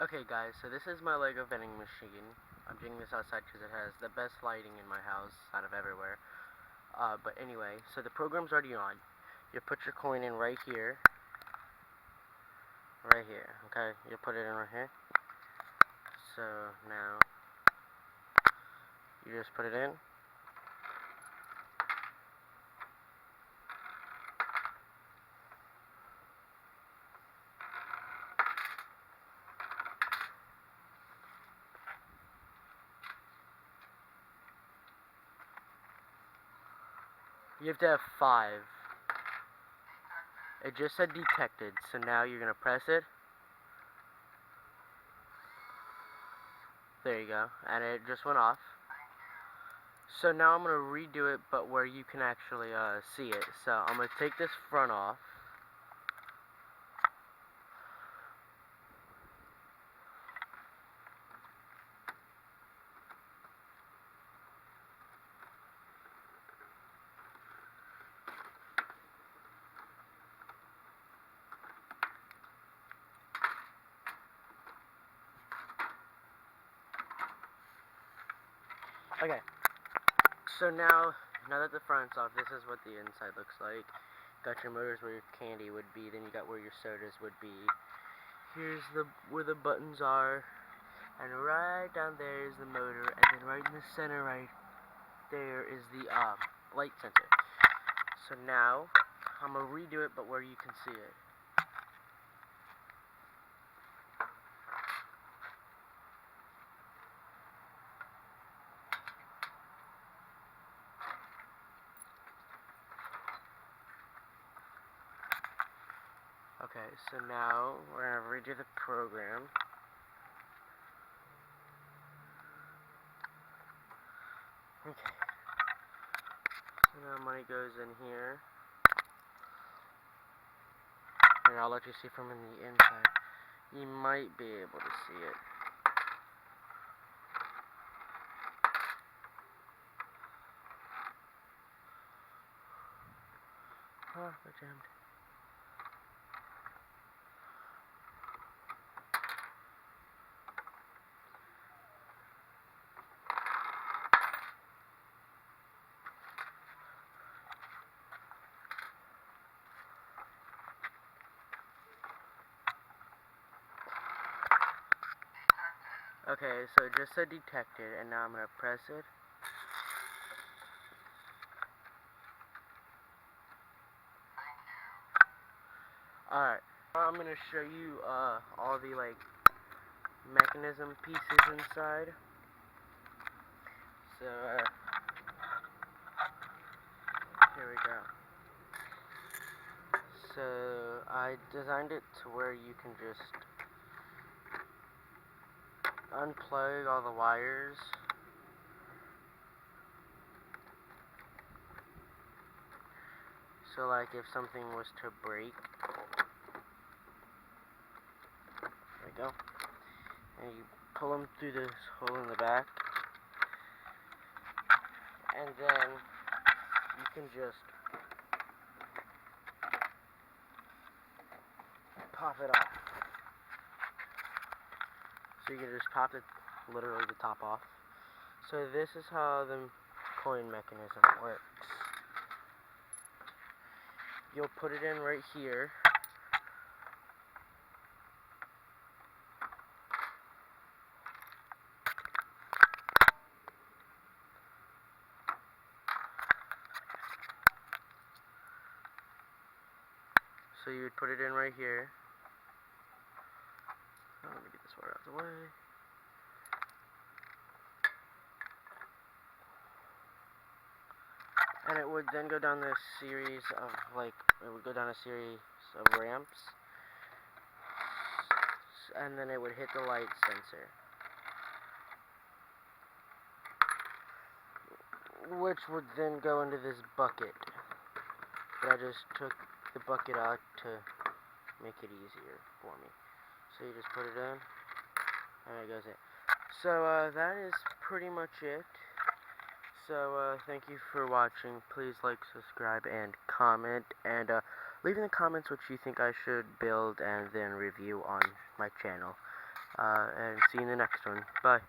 Okay guys, so this is my Lego vending machine. I'm doing this outside because it has the best lighting in my house out of everywhere. But anyway, so the program's already on. You put your coin in right here. Right here, okay? You put it in right here. So now, you just put it in. You have to have 5. It just said detected, so now you're gonna press it. There you go, and it just went off. So now I'm gonna redo it, but where you can actually see it. So I'm gonna take this front off. Okay. So now that the front's off, this is what the inside looks like. Got your motors where your candy would be, then you got where your sodas would be. Here's where the buttons are, and right down there is the motor, and then right in the center right there is the light sensor. So now I'm gonna redo it, but where you can see it. Okay, so now we're gonna redo the program. Okay. So now money goes in here. And I'll let you see from the inside. You might be able to see it. Oh, they're jammed. Okay, so it just said detected, and now I'm gonna press it. Alright, I'm gonna show you all the mechanism pieces inside. So here we go. So I designed it to where you can just unplug all the wires. So like if something was to break, there we go, and you pull them through this hole in the back, and then you can just pop it off. So you can just pop it, literally the top off. So this is how the coin mechanism works. You'll put it in right here. So you would put it in right here. Oh, let me get this wire out of the way. And it would then go down this series of it would go down a series of ramps. And then it would hit the light sensor, which would then go into this bucket. But I just took the bucket out to make it easier for me. So you just put it in, and there goes it. So that is pretty much it. So thank you for watching. Please like, subscribe, and comment, and leave in the comments what you think I should build and then review on my channel. And see you in the next one. Bye.